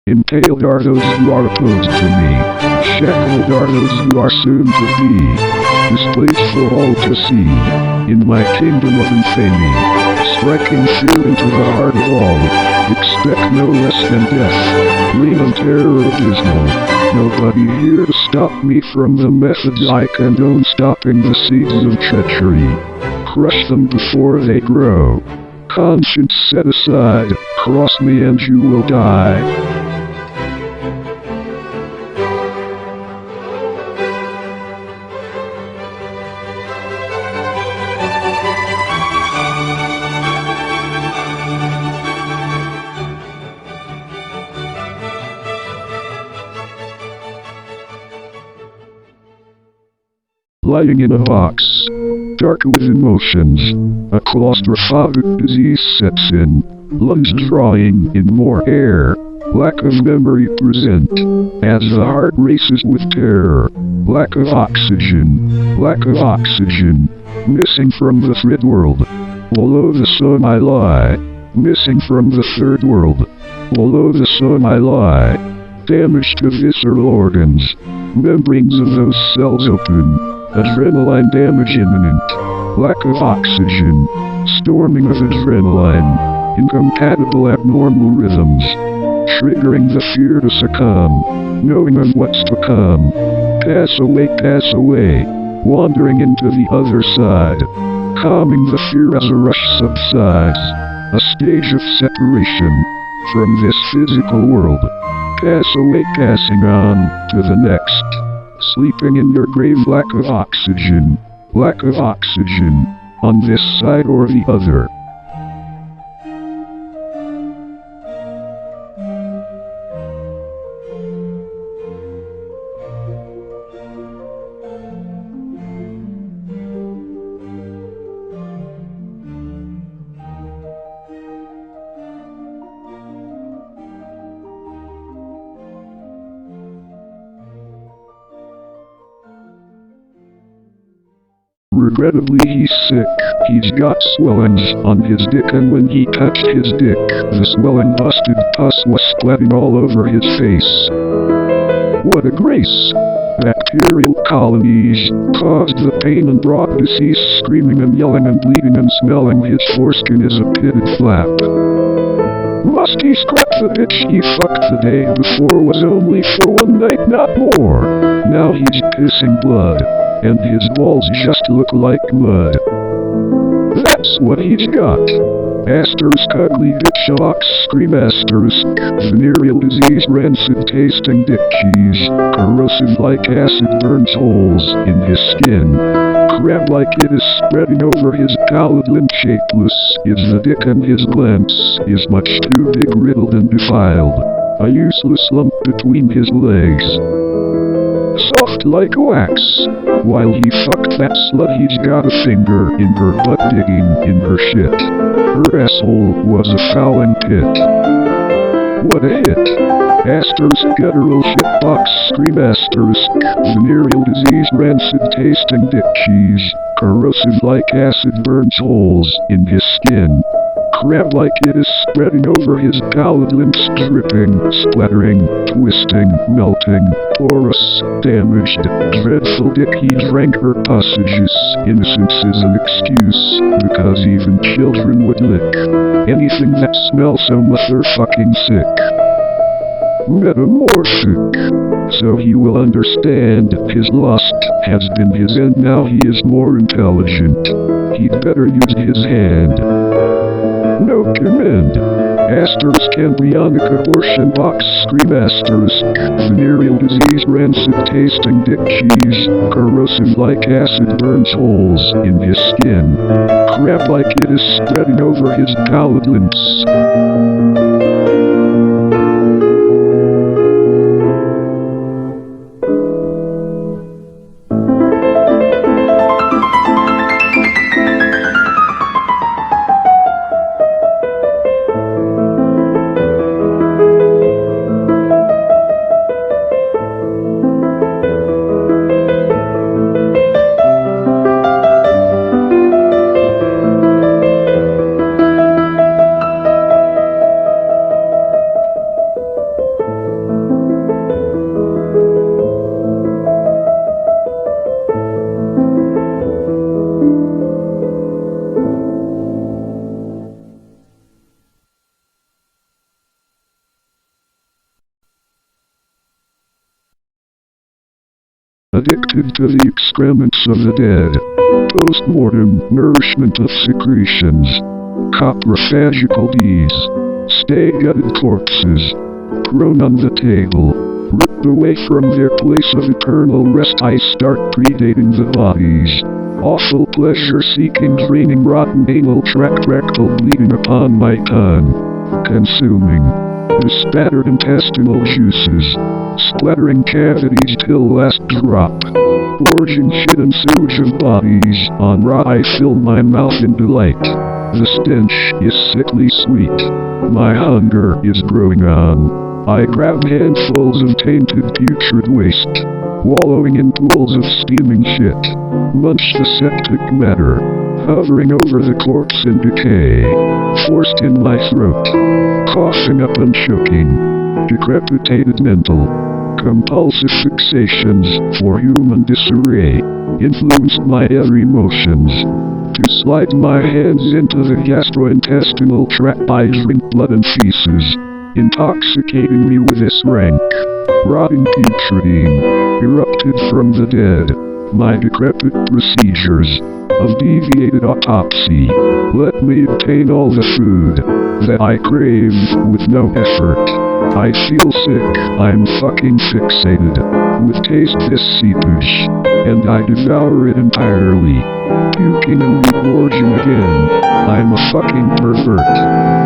Impaled are those who are opposed to me. Shackled are those who are soon to be displaced for all to see. In my kingdom of infamy, striking fear into the heart of all, expect no less than death. Reign on terror abysmal. Nobody here to stop me from the methods I condone, stopping the seeds of treachery. Crush them before they grow. Conscience set aside, cross me and you will die. Lying in a box, dark with emotions, a claustrophobic disease sets in, lungs drawing in more air, lack of memory present, as the heart races with terror, lack of oxygen, missing from the third world, below the sun I lie, missing from the third world, below the sun I lie, damage to visceral organs, membranes of those cells open, adrenaline damage imminent, lack of oxygen, storming of adrenaline, incompatible abnormal rhythms, triggering the fear to succumb, knowing of what's to come, pass away, wandering into the other side, calming the fear as a rush subsides, a stage of separation from this physical world, pass away, passing on to the next. Sleeping in your grave, lack of oxygen, on this side or the other. Regrettably he's sick, he's got swellings on his dick, and when he touched his dick, the swelling busted pus was splatting all over his face. What a grace! Bacterial colonies caused the pain and brought disease, screaming and yelling and bleeding and smelling. His foreskin is a pitted flap. Must he scrap the bitch he fucked the day before was only for one night, not more. Now he's pissing blood, and his balls just look like mud. That's what he's got. Asterisk ugly bitch box scream asterisk venereal disease rancid tasting dick cheese corrosive like acid burns holes in his skin. Crab like it is spreading over his palate, limp shapeless is the dick, and his glance is much too big, riddled and defiled, a useless lump between his legs, soft like wax. While he fucked that slut, he's got a finger in her butt digging in her shit. Her asshole was a fouling pit. What a hit! Asterisk guttural shitbox scream asterisk venereal disease rancid tasting dick cheese corrosive like acid burns holes in his skin. Crab like it is spreading over his palate, limbs dripping, splattering, twisting, melting, porous, damaged, dreadful dick. He drank her passages. Innocence is an excuse, because even children would lick anything that smells so motherfucking sick. Metamorphic. So he will understand his lust has been his end. Now he is more intelligent. He'd better use his hand. No commend. Asterisk embryonic abortion box scream asterisk venereal disease rancid tasting dick cheese corrosive like acid burns holes in his skin. Crap like it is spreading over his palate, limbs. addicted to the excrements of the dead. Post-mortem nourishment of secretions. Coprophagical deeds. Stay-gutted corpses. Prone on the table. Ripped away from their place of eternal rest, I start predating the bodies. Awful pleasure-seeking, draining, rotten anal tract, rectal bleeding upon my tongue. Consuming. The spattered intestinal juices. Splattering cavities till last drop. Gorging shit and sewage of bodies on raw, I fill my mouth in delight. The stench is sickly sweet. My hunger is growing on. I grab handfuls of tainted putrid waste, wallowing in pools of steaming shit. Munch the septic matter, hovering over the corpse in decay, forced in my throat, coughing up and choking. Decrepitated mental, compulsive fixations for human disarray, influenced my every motions. To slide my hands into the gastrointestinal tract, I drink blood and feces, intoxicating me with this rank, rotting putridine, erupted from the dead. My decrepit procedures of deviated autopsy let me obtain all the food that I crave with no effort. I feel sick, I'm fucking fixated with taste this seepage, and I devour it entirely, puking and regorging again. I'm a fucking pervert.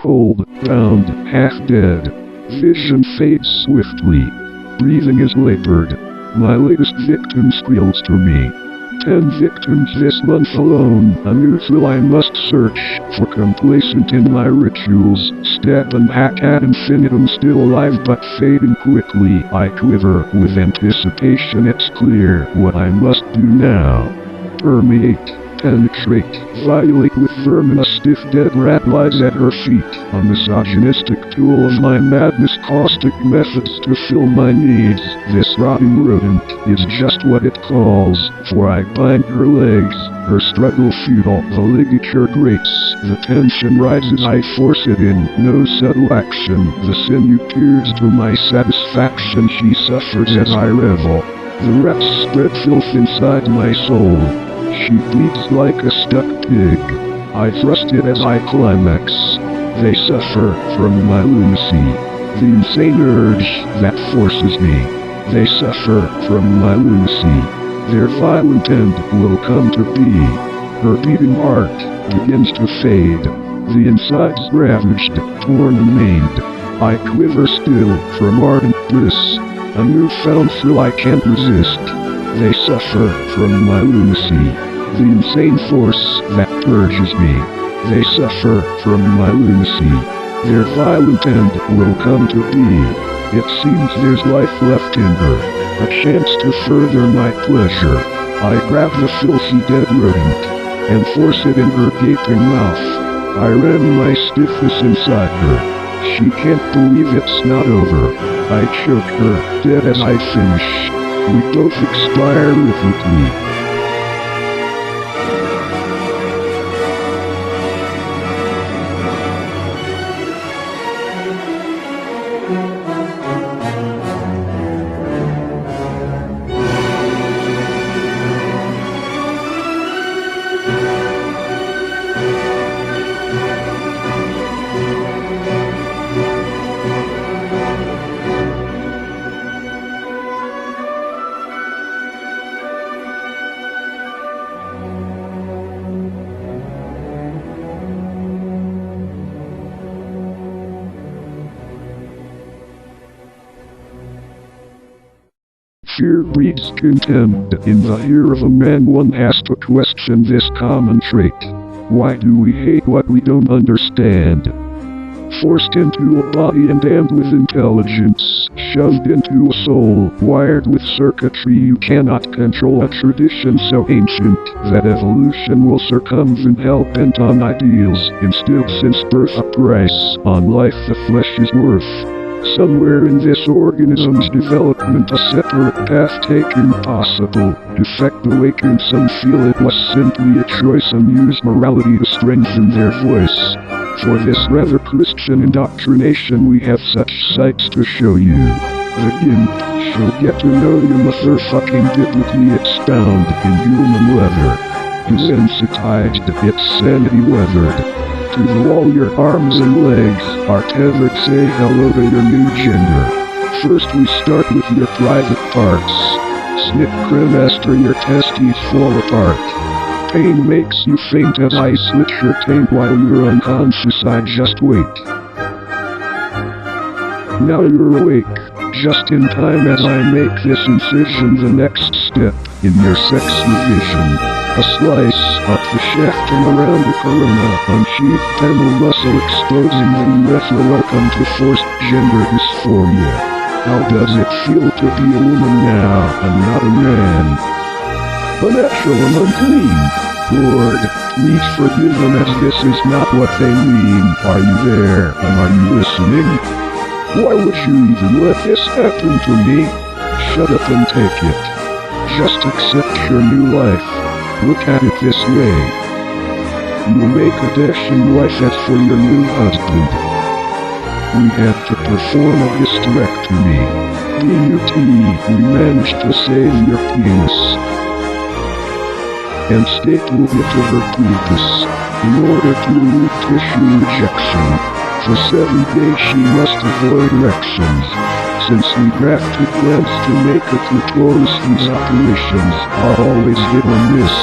Cold, round, half-dead. Vision fades swiftly. Breathing is labored. My latest victim squeals to me. 10 victims this month alone. A new thrill I must search for, complacent in my rituals. Stab and hack ad infinitum, still alive but fading quickly. I quiver with anticipation. It's clear what I must do now. Permeate. Penetrate, violate with vermin. A stiff dead rat lies at her feet. A misogynistic tool of my madness, caustic methods to fill my needs. This rotting rodent is just what it calls, for I bind her legs. Her struggle futile, the ligature grates. The tension rises, I force it in. No subtle action. The sinew tears to my satisfaction. She suffers as I revel. The rats spread filth inside my soul. She bleeds like a stuck pig. I thrust it as I climax. They suffer from my lunacy, the insane urge that forces me. They suffer from my lunacy. Their violent end will come to be. Her beating heart begins to fade. The insides ravaged, torn and maimed. I quiver still from ardent bliss. A newfound thrill I can't resist. They suffer from my lunacy, the insane force that purges me. They suffer from my lunacy. Their violent end will come to be. It seems there's life left in her, a chance to further my pleasure. I grab the filthy dead rodent and force it in her gaping mouth. I ram my stiffness inside her. She can't believe it's not over. I choke her dead as I finish. We both expire rhythmically. fear breeds contempt. In the ear of a man one has to question this common trait. Why do we hate what we don't understand? Forced into a body endowed with intelligence, shoved into a soul, wired with circuitry you cannot control, a tradition so ancient that evolution will circumvent hell-bent on ideals, instilled since birth a price on life the flesh is worth. Somewhere in this organism's development a separate path taken possible. Defect awakened, some feel it was simply a choice and used morality to strengthen their voice. For this rather Christian indoctrination we have such sights to show you. The imp shall get to know you motherfucking biblically expound in human leather. Desensitized, its sanity weathered. To the wall your arms and legs are tethered, say hello to your new gender. First we start with your private parts. Snip cremaster, your testes fall apart. Pain makes you faint as I slit your taint while you're unconscious, I just wait. Now you're awake, just in time as I make this incision, the next step in your sex revision. A slice up the shaft and around the corona, unsheathed penile muscle exposing the urethra. Welcome to forced gender dysphoria. How does it feel to be a woman now and not a man? Unnatural and unclean. Lord, please forgive them as this is not what they mean. Are you there and are you listening? Why would you even let this happen to me? Shut up and take it. Just accept your new life. Look at it this way. You'll make a dashing wife as for your new husband. We had to perform a hysterectomy. DUT, we managed to save your penis. And staple it to her pubis, in order to elude tissue rejection. For 7 days she must avoid erections. Since we grafted glands to make a clitoris, these operations are always hit or miss.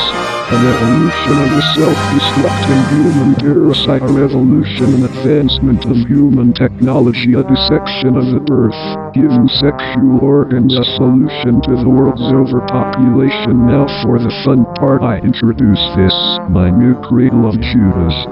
An evolution of the self-destructing human parasite, a revolution and advancement of human technology, a dissection of the birth, giving sexual organs a solution to the world's overpopulation. Now for the fun part, I introduce this, my new cradle of Judas.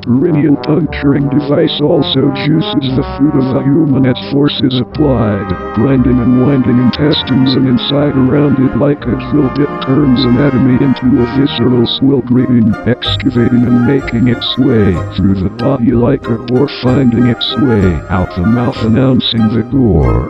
Perineal puncturing device also juices the fruit of the human as force is applied, grinding and winding intestines and inside around it like a drill bit turns anatomy into a visceral swill, grating, excavating and making its way through the body like a boar finding its way out the mouth, announcing the gore.